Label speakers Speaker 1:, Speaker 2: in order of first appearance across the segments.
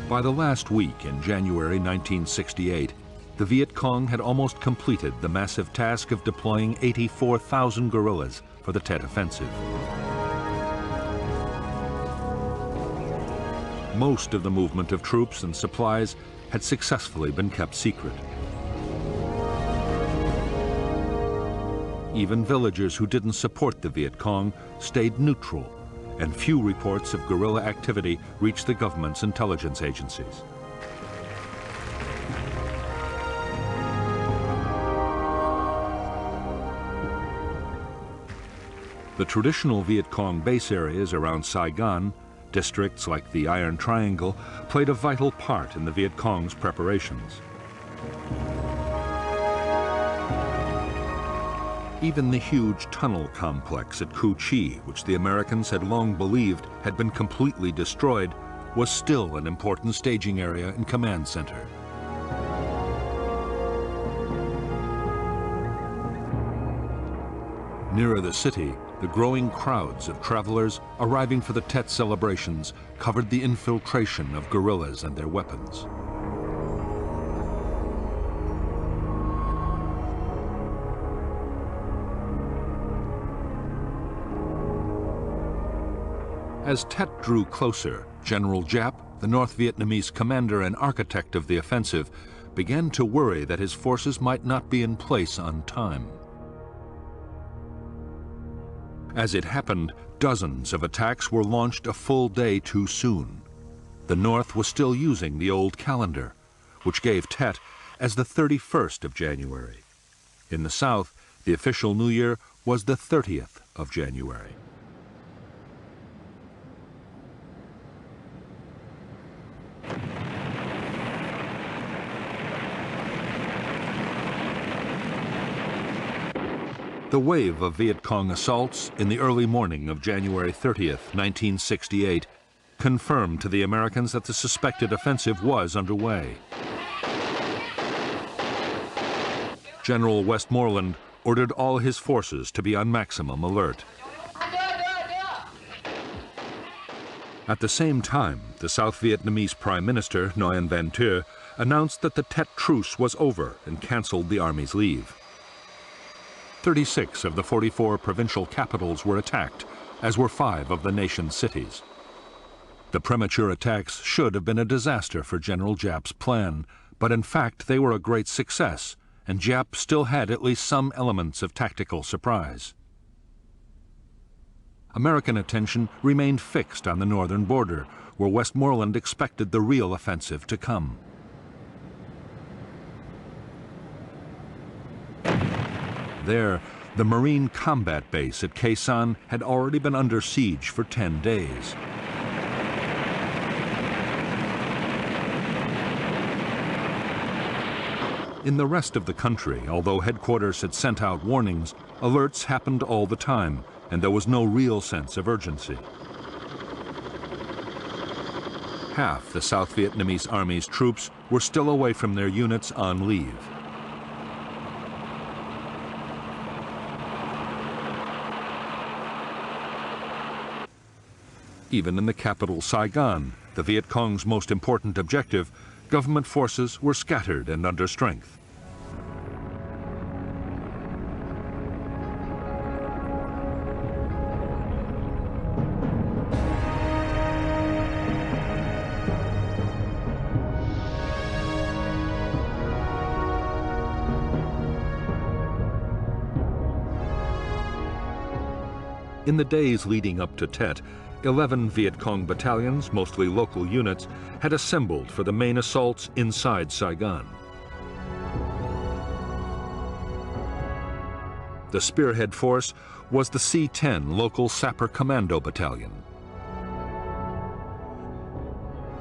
Speaker 1: By the last week in January 1968, the Viet Cong had almost completed the massive task of deploying 84,000 guerrillas for the Tet Offensive. Most of the movement of troops and supplies had successfully been kept secret. Even villagers who didn't support the Viet Cong stayed neutral, and few reports of guerrilla activity reached the government's intelligence agencies. The traditional Viet Cong base areas around Saigon, districts like the Iron Triangle, played a vital part in the Viet Cong's preparations. Even the huge tunnel complex at Cu Chi, which the Americans had long believed had been completely destroyed, was still an important staging area and command center. Nearer the city, the growing crowds of travelers arriving for the Tet celebrations covered the infiltration of guerrillas and their weapons. As Tet drew closer, General Giap, the North Vietnamese commander and architect of the offensive, began to worry that his forces might not be in place on time. As it happened, dozens of attacks were launched a full day too soon. The North was still using the old calendar, which gave Tet as the 31st of January. In the South, the official New Year was the 30th of January. The wave of Viet Cong assaults in the early morning of January 30th, 1968, confirmed to the Americans that the suspected offensive was underway. General Westmoreland ordered all his forces to be on maximum alert. At the same time, the South Vietnamese Prime Minister, Nguyen Van Thieu, announced that the Tet truce was over and canceled the army's leave. 36 of the 44 provincial capitals were attacked, as were 5 of the nation's cities. The premature attacks should have been a disaster for General Giap's plan, but in fact they were a great success, and Giap still had at least some elements of tactical surprise. American attention remained fixed on the northern border, where Westmoreland expected the real offensive to come. There, the Marine combat base at Khe Sanh had already been under siege for 10 days. In the rest of the country, although headquarters had sent out warnings, alerts happened all the time, and there was no real sense of urgency. Half the South Vietnamese Army's troops were still away from their units on leave. Even in the capital, Saigon, the Viet Cong's most important objective, government forces were scattered and under strength. In the days leading up to Tet, 11 Viet Cong battalions, mostly local units, had assembled for the main assaults inside Saigon. The spearhead force was the C-10 local Sapper Commando Battalion.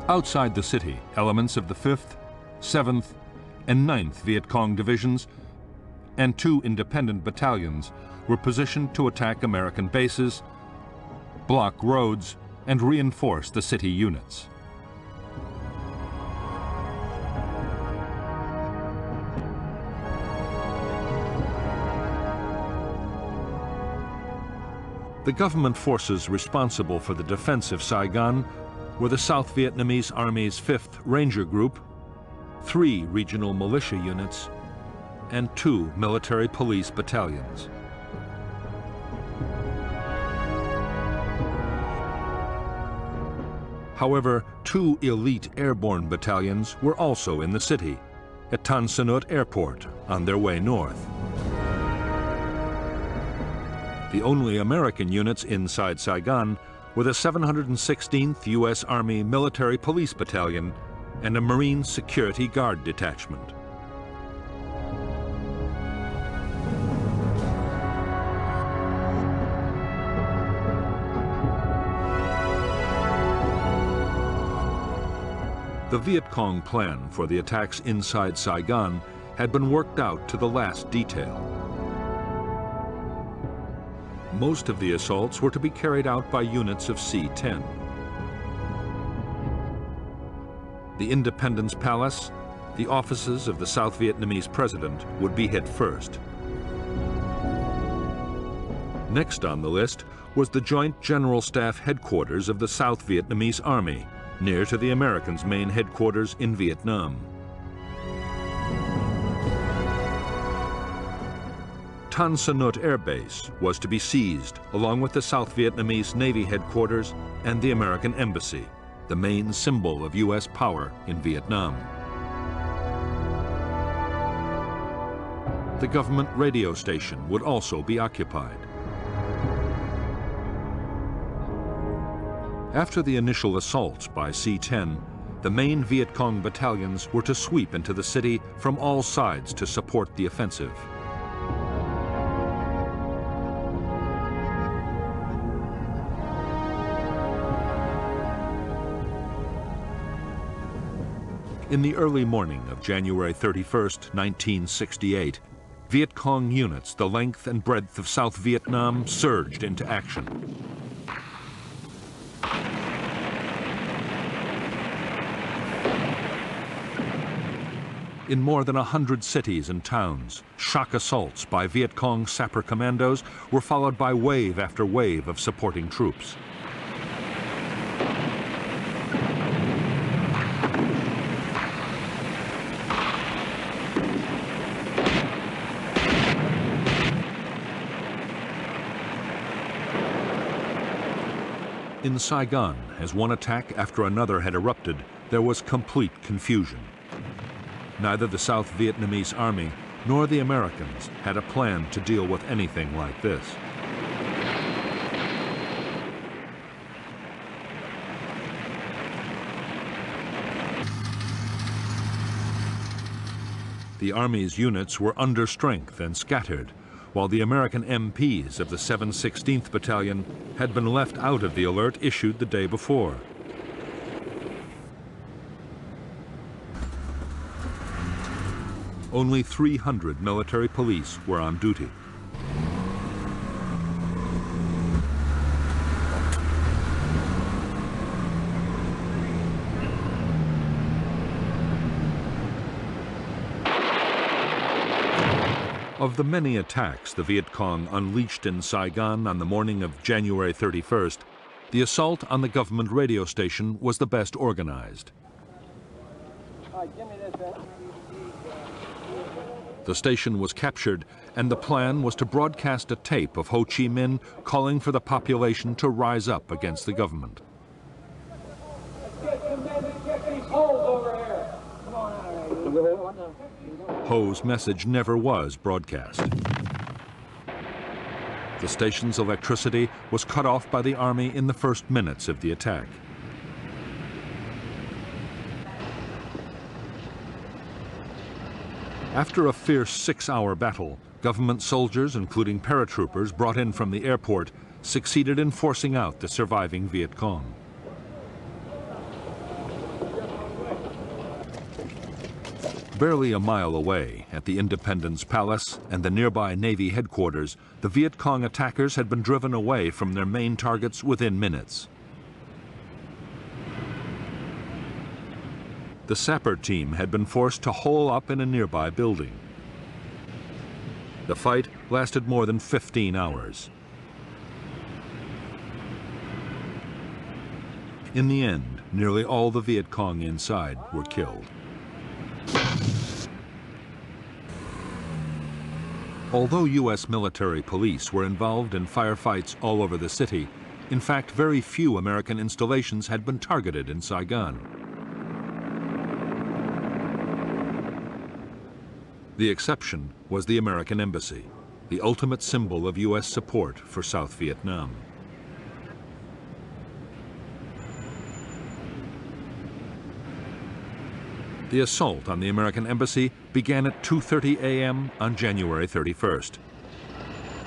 Speaker 1: Outside the city, elements of the 5th, 7th, and 9th Viet Cong divisions and 2 independent battalions were positioned to attack American bases, block roads, and reinforce the city units. The government forces responsible for the defense of Saigon were the South Vietnamese Army's 5th Ranger Group, 3 regional militia units, and 2 military police battalions. However, 2 elite airborne battalions were also in the city, at Tan Son Nhut Airport, on their way north. The only American units inside Saigon were the 716th U.S. Army Military Police Battalion and a Marine Security Guard detachment. The Viet Cong plan for the attacks inside Saigon had been worked out to the last detail. Most of the assaults were to be carried out by units of C-10. The Independence Palace, the offices of the South Vietnamese president, would be hit first. Next on the list was the Joint General Staff headquarters of the South Vietnamese Army, near to the Americans' main headquarters in Vietnam. Tan Son Nhut Air Base was to be seized, along with the South Vietnamese Navy headquarters and the American Embassy, the main symbol of U.S. power in Vietnam. The government radio station would also be occupied. After the initial assaults by C-10, the main Viet Cong battalions were to sweep into the city from all sides to support the offensive. In the early morning of January 31st, 1968, Viet Cong units the length and breadth of South Vietnam surged into action. In more than 100 cities and towns, shock assaults by Viet Cong sapper commandos were followed by wave after wave of supporting troops. In Saigon, as one attack after another had erupted, there was complete confusion. Neither the South Vietnamese Army nor the Americans had a plan to deal with anything like this. The Army's units were under strength and scattered, while the American MPs of the 716th Battalion had been left out of the alert issued the day before. Only 300 military police were on duty. Of the many attacks the Viet Cong unleashed in Saigon on the morning of January 31st, the assault on the government radio station was the best organized. The station was captured, and the plan was to broadcast a tape of Ho Chi Minh calling for the population to rise up against the government. Ho's message never was broadcast. The station's electricity was cut off by the Army in the first minutes of the attack. After a fierce 6-hour battle, government soldiers, including paratroopers brought in from the airport, succeeded in forcing out the surviving Viet Cong. Barely a mile away, at the Independence Palace and the nearby Navy headquarters, the Viet Cong attackers had been driven away from their main targets within minutes. The sapper team had been forced to hole up in a nearby building. The fight lasted more than 15 hours. In the end, nearly all the Viet Cong inside were killed. Although U.S. military police were involved in firefights all over the city, in fact, very few American installations had been targeted in Saigon. The exception was the American Embassy, the ultimate symbol of U.S. support for South Vietnam. The assault on the American Embassy began at 2:30 a.m. on January 31st.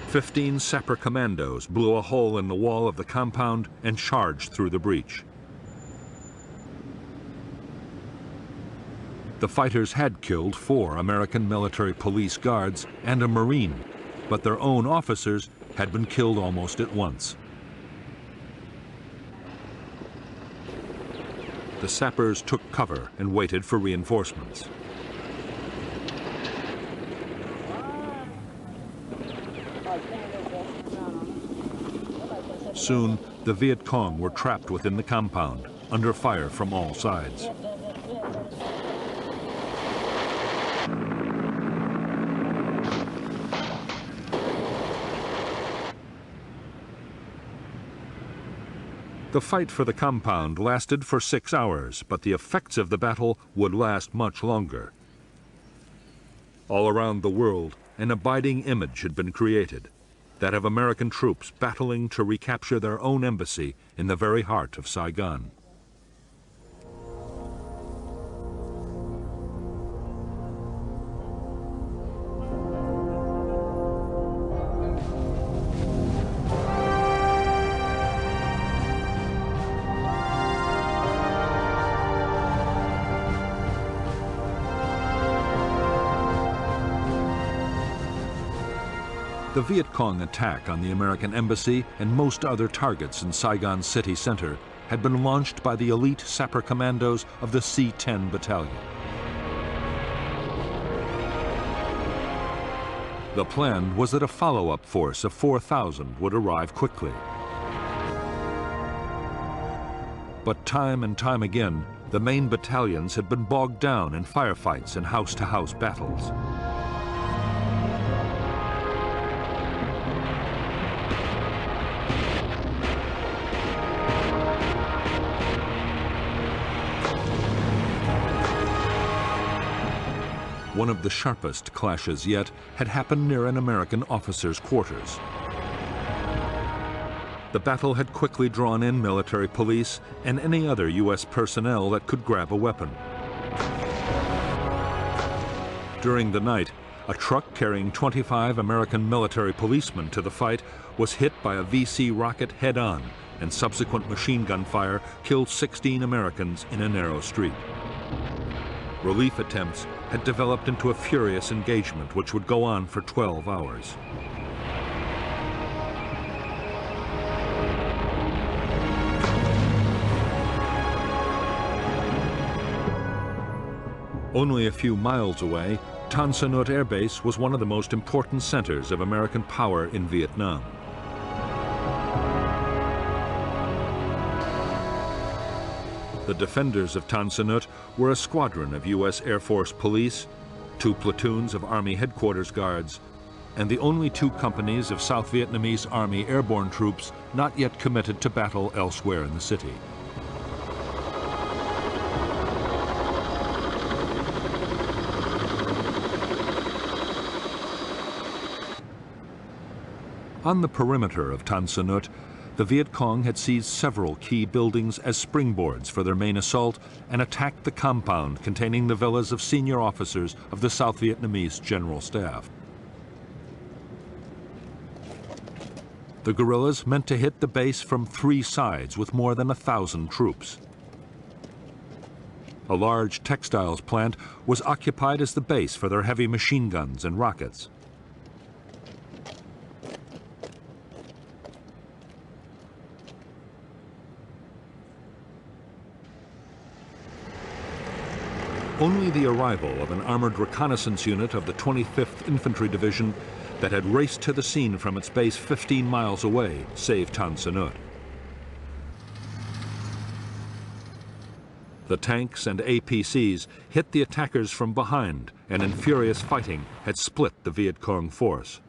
Speaker 1: 15 sapper commandos blew a hole in the wall of the compound and charged through the breach. The fighters had killed 4 American military police guards and a Marine, but their own officers had been killed almost at once. The sappers took cover and waited for reinforcements. Soon, the Viet Cong were trapped within the compound, under fire from all sides. The fight for the compound lasted for 6 hours, but the effects of the battle would last much longer. All around the world, an abiding image had been created, that of American troops battling to recapture their own embassy in the very heart of Saigon. The Viet Cong attack on the American Embassy and most other targets in Saigon city center had been launched by the elite sapper commandos of the C-10 Battalion. The plan was that a follow-up force of 4,000 would arrive quickly. But time and time again, the main battalions had been bogged down in firefights and house-to-house battles. One of the sharpest clashes yet had happened near an American officer's quarters. The battle had quickly drawn in military police and any other U.S. personnel that could grab a weapon. During the night, a truck carrying 25 American military policemen to the fight was hit by a VC rocket head-on, and subsequent machine gun fire killed 16 Americans in a narrow street. Relief attempts had developed into a furious engagement which would go on for 12 hours. Only a few miles away, Tan Son Nhut Air Base was one of the most important centers of American power in Vietnam. The defenders of Tan Son Nhut were a squadron of U.S. Air Force police, 2 platoons of Army headquarters guards, and the only 2 companies of South Vietnamese Army airborne troops not yet committed to battle elsewhere in the city. On the perimeter of Tan Son Nhut, the Viet Cong had seized several key buildings as springboards for their main assault and attacked the compound containing the villas of senior officers of the South Vietnamese General Staff. The guerrillas meant to hit the base from 3 sides with more than 1,000 troops. A large textiles plant was occupied as the base for their heavy machine guns and rockets. Only the arrival of an armored reconnaissance unit of the 25th Infantry Division that had raced to the scene from its base 15 miles away saved Tan Son Nhut. The tanks and APCs hit the attackers from behind and in furious fighting had split the Viet Cong force.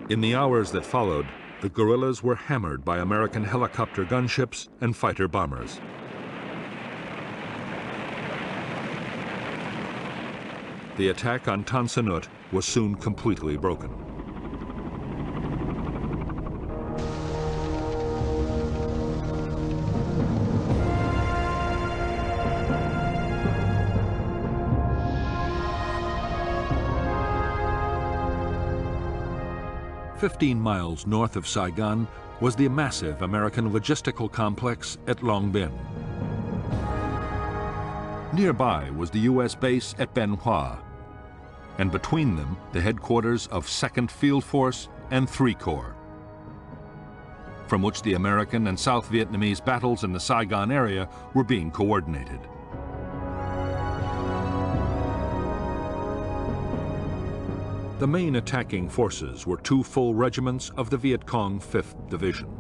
Speaker 1: In the hours that followed, the guerrillas were hammered by American helicopter gunships and fighter bombers. The attack on Tan Son Nhut was soon completely broken. "15 miles north of Saigon was the massive American logistical complex at Long Binh. Nearby was the U.S. base at Bien Hoa, and between them the headquarters of 2nd Field Force and 3 Corps, from which the American and South Vietnamese battles in the Saigon area were being coordinated. The main attacking forces were 2 full regiments of the Viet Cong 5th Division.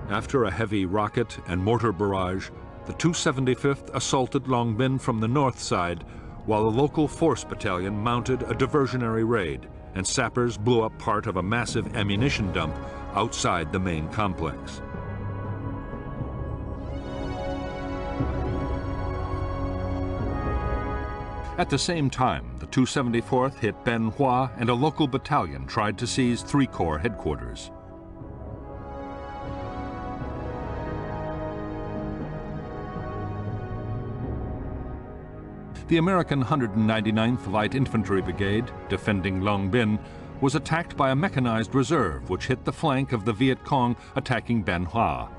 Speaker 1: After a heavy rocket and mortar barrage, the 275th assaulted Long Binh from the north side, while a local force battalion mounted a diversionary raid, and sappers blew up part of a massive ammunition dump outside the main complex. At the same time, the 274th hit Bien Hoa, and a local battalion tried to seize 3 Corps headquarters. The American 199th Light Infantry Brigade, defending Long Binh, was attacked by a mechanized reserve which hit the flank of the Viet Cong attacking Bien Hoa.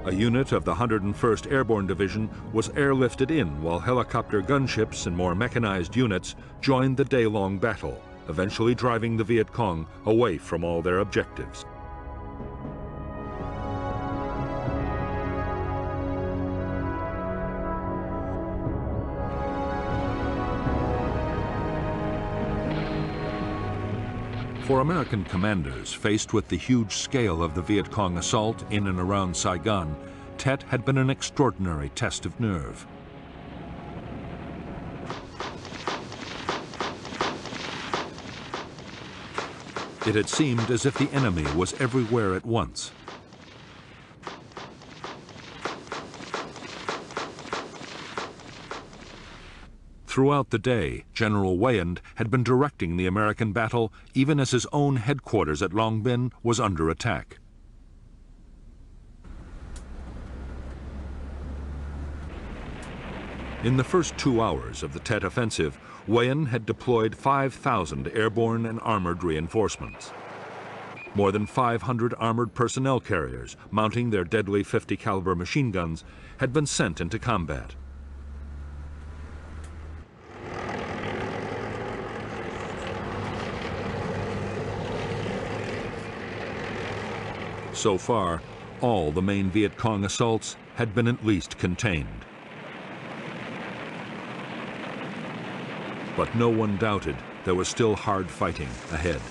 Speaker 1: A unit of the 101st Airborne Division was airlifted in while helicopter gunships and more mechanized units joined the day-long battle, eventually driving the Viet Cong away from all their objectives. For American commanders faced with the huge scale of the Viet Cong assault in and around Saigon, Tet had been an extraordinary test of nerve. It had seemed as if the enemy was everywhere at once. Throughout the day, General Weyand had been directing the American battle even as his own headquarters at Long Binh was under attack. In the first 2 hours of the Tet offensive, Weyand had deployed 5,000 airborne and armored reinforcements. More than 500 armored personnel carriers, mounting their deadly .50 caliber machine guns, had been sent into combat. So far, all the main Viet Cong assaults had been at least contained. But no one doubted there was still hard fighting ahead.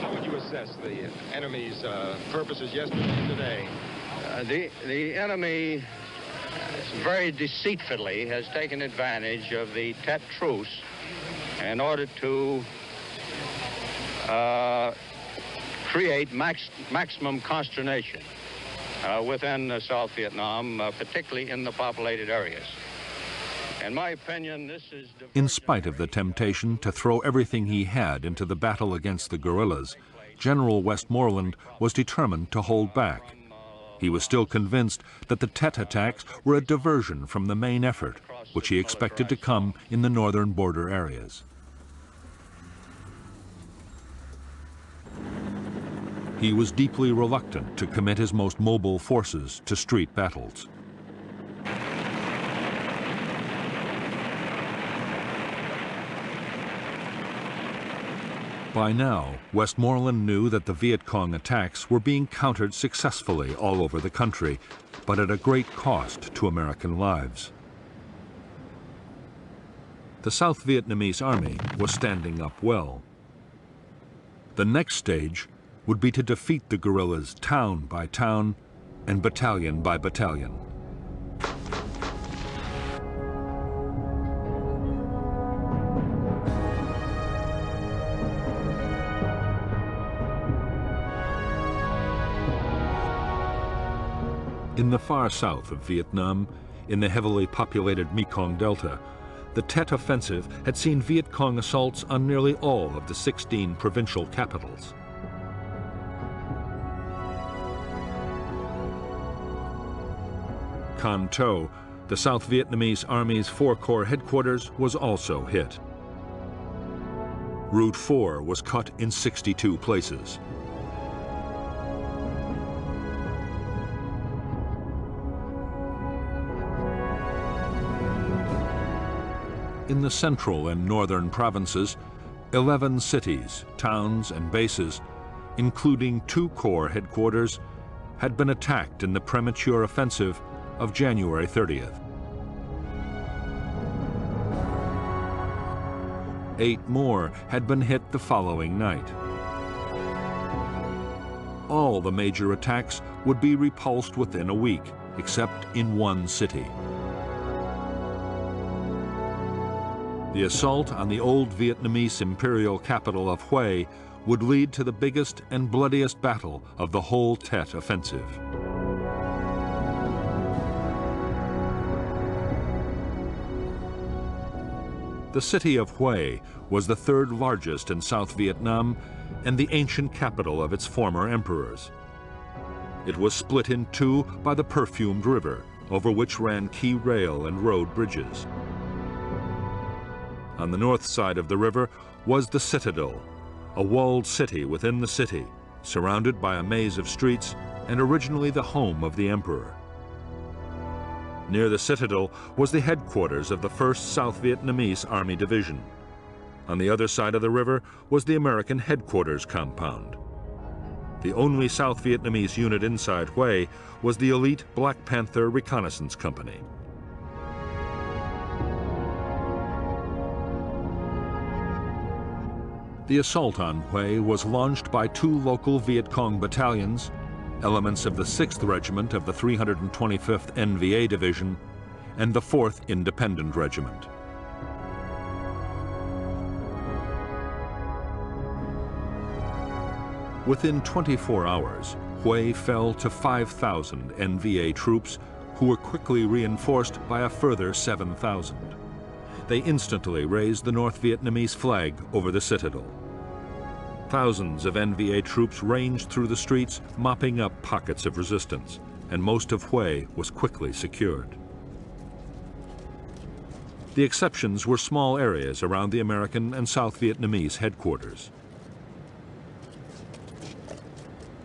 Speaker 2: How would you assess the enemy's purposes yesterday and today?
Speaker 3: The enemy very deceitfully has taken advantage of the Tet truce in order to create maximum consternation within South Vietnam, particularly in the populated areas. In my opinion, this is...
Speaker 1: In spite of the temptation to throw everything he had into the battle against the guerrillas, General Westmoreland was determined to hold back. He was still convinced that the Tet attacks were a diversion from the main effort, which he expected to come in the northern border areas. he was deeply reluctant to commit his most mobile forces to street battles. By now, Westmoreland knew that the Viet Cong attacks were being countered successfully all over the country, but at a great cost to American lives. The South Vietnamese army was standing up well. The next stage would be to defeat the guerrillas town by town and battalion by battalion. In the far south of Vietnam, in the heavily populated Mekong Delta, the Tet Offensive had seen Viet Cong assaults on nearly all of the 16 provincial capitals. Can Tho, the South Vietnamese Army's 4 Corps headquarters, was also hit. Route 4 was cut in 62 places. In the central and northern provinces, 11 cities, towns, and bases, including 2 Corps headquarters, had been attacked in the premature offensive of January 30th. 8 more had been hit the following night. All the major attacks would be repulsed within a week, except in 1 city. The assault on the old Vietnamese imperial capital of Hue would lead to the biggest and bloodiest battle of the whole Tet Offensive. The city of Hue was the 3rd largest in South Vietnam and the ancient capital of its former emperors. It was split in 2 by the Perfumed River, over which ran key rail and road bridges. On the north side of the river was the citadel, a walled city within the city, surrounded by a maze of streets and originally the home of the emperor. Near the citadel was the headquarters of the 1st South Vietnamese Army Division. On the other side of the river was the American headquarters compound. The only South Vietnamese unit inside Hue was the elite Black Panther Reconnaissance Company. The assault on Hue was launched by 2 local Viet Cong battalions, elements of the 6th Regiment of the 325th NVA Division, and the 4th Independent Regiment. Within 24 hours, Hue fell to 5,000 NVA troops, who were quickly reinforced by a further 7,000. They instantly raised the North Vietnamese flag over the citadel. Thousands of NVA troops ranged through the streets, mopping up pockets of resistance, and most of Hue was quickly secured. The exceptions were small areas around the American and South Vietnamese headquarters.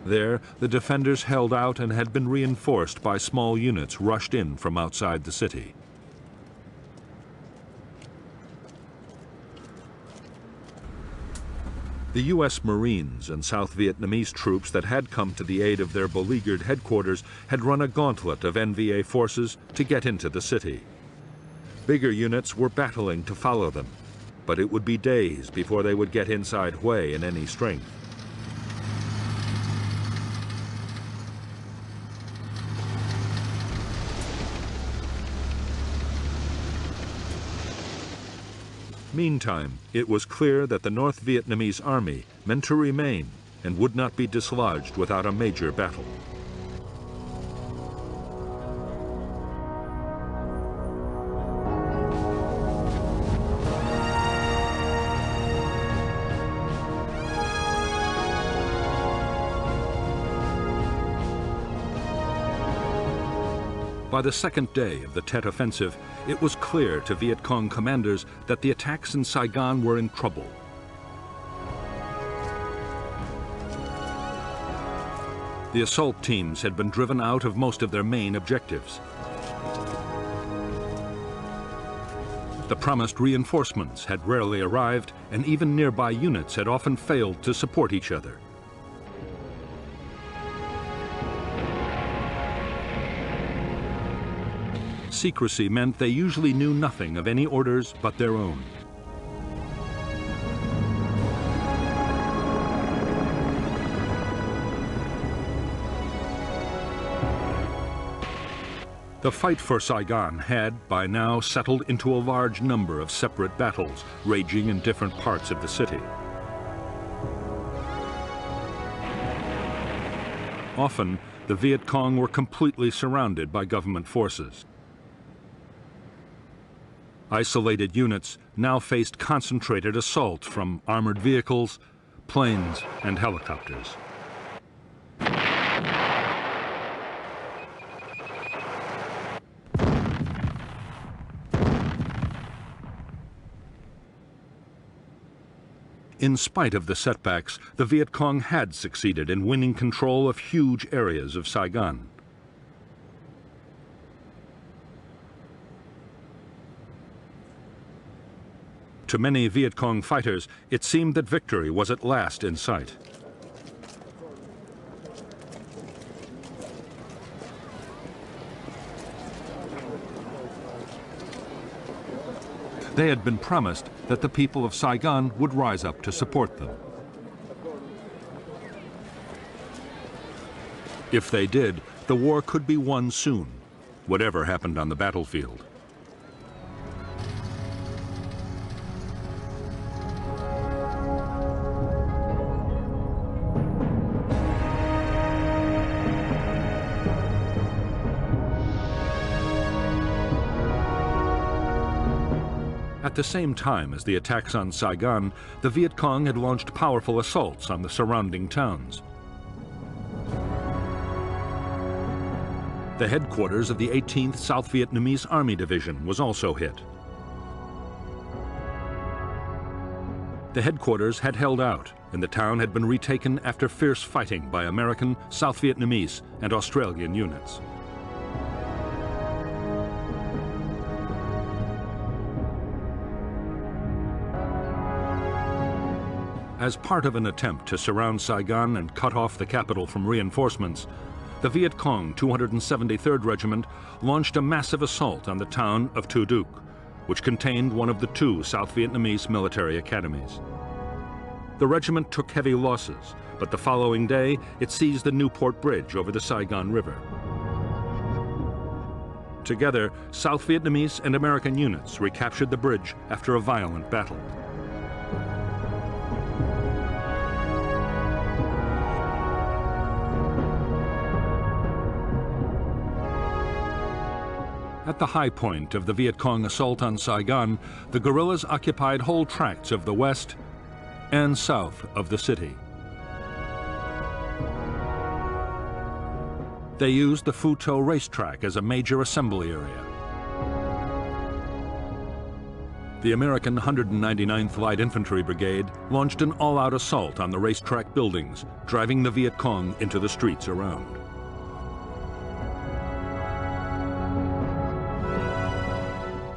Speaker 1: There, the defenders held out and had been reinforced by small units rushed in from outside the city. The U.S. Marines and South Vietnamese troops that had come to the aid of their beleaguered headquarters had run a gauntlet of NVA forces to get into the city. Bigger units were battling to follow them, but it would be days before they would get inside Hue in any strength. Meantime, it was clear that the North Vietnamese army meant to remain and would not be dislodged without a major battle. By the 2nd day of the Tet Offensive, it was clear to Viet Cong commanders that the attacks in Saigon were in trouble. The assault teams had been driven out of most of their main objectives. The promised reinforcements had rarely arrived, and even nearby units had often failed to support each other. Secrecy meant they usually knew nothing of any orders but their own. The fight for Saigon had, by now, settled into a large number of separate battles, raging in different parts of the city. Often, the Viet Cong were completely surrounded by government forces. Isolated units now faced concentrated assault from armored vehicles, planes, and helicopters. In spite of the setbacks, the Viet Cong had succeeded in winning control of huge areas of Saigon. To many Viet Cong fighters, it seemed that victory was at last in sight. They had been promised that the people of Saigon would rise up to support them. If they did, the war could be won soon, whatever happened on the battlefield. At the same time as the attacks on Saigon, the Viet Cong had launched powerful assaults on the surrounding towns. The headquarters of the 18th South Vietnamese Army Division was also hit. The headquarters had held out, and the town had been retaken after fierce fighting by American, South Vietnamese, and Australian units. As part of an attempt to surround Saigon and cut off the capital from reinforcements, the Viet Cong 273rd Regiment launched a massive assault on the town of Tu Duc, which contained one of the two South Vietnamese military academies. The regiment took heavy losses, but the following day it seized the Newport Bridge over the Saigon River. Together, South Vietnamese and American units recaptured the bridge after a violent battle. At the high point of the Viet Cong assault on Saigon, the guerrillas occupied whole tracts of the west and south of the city. They used the Phu To racetrack as a major assembly area. The American 199th Light Infantry Brigade launched an all-out assault on the racetrack buildings, driving the Viet Cong into the streets around.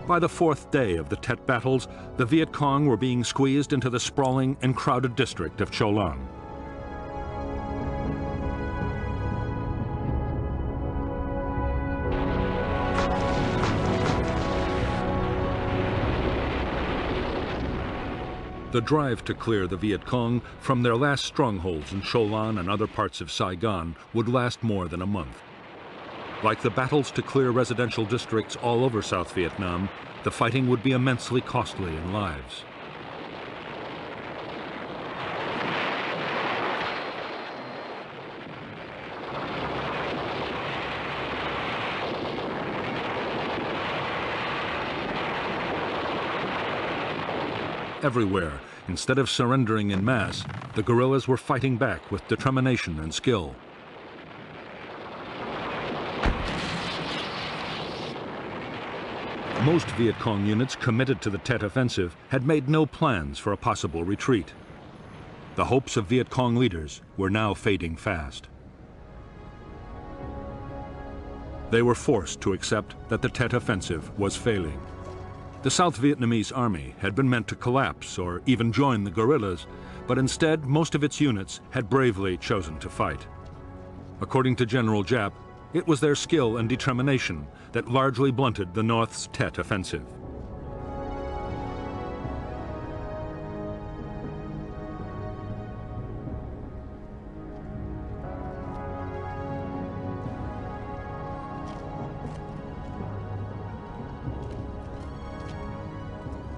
Speaker 1: By the fourth day of the Tet battles, the Viet Cong were being squeezed into the sprawling and crowded district of Cho Lang. The drive to clear the Viet Cong from their last strongholds in Cho Lang and other parts of Saigon would last more than a month. Like the battles to clear residential districts all over South Vietnam, the fighting would be immensely costly in lives. Everywhere, instead of surrendering en masse, the guerrillas were fighting back with determination and skill. Most Viet Cong units committed to the Tet offensive had made no plans for a possible retreat. The hopes of Viet Cong leaders were now fading fast. They were forced to accept that the Tet Offensive was failing. The South Vietnamese army had been meant to collapse or even join the guerrillas, but instead most of its units had bravely chosen to fight. According to General Giap, it was their skill and determination that largely blunted the North's Tet Offensive.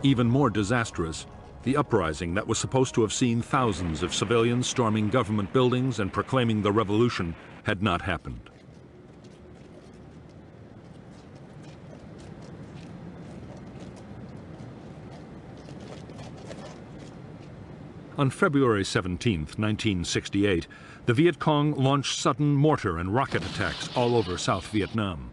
Speaker 1: Even more disastrous, the uprising that was supposed to have seen thousands of civilians storming government buildings and proclaiming the revolution had not happened. On February 17, 1968, the Viet Cong launched sudden mortar and rocket attacks all over South Vietnam.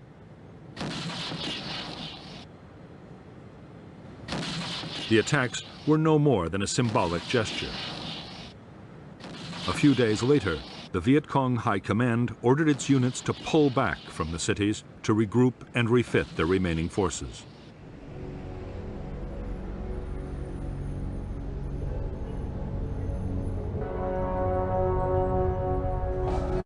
Speaker 1: The attacks were no more than a symbolic gesture. A few days later, the Viet Cong High Command ordered its units to pull back from the cities to regroup and refit their remaining forces.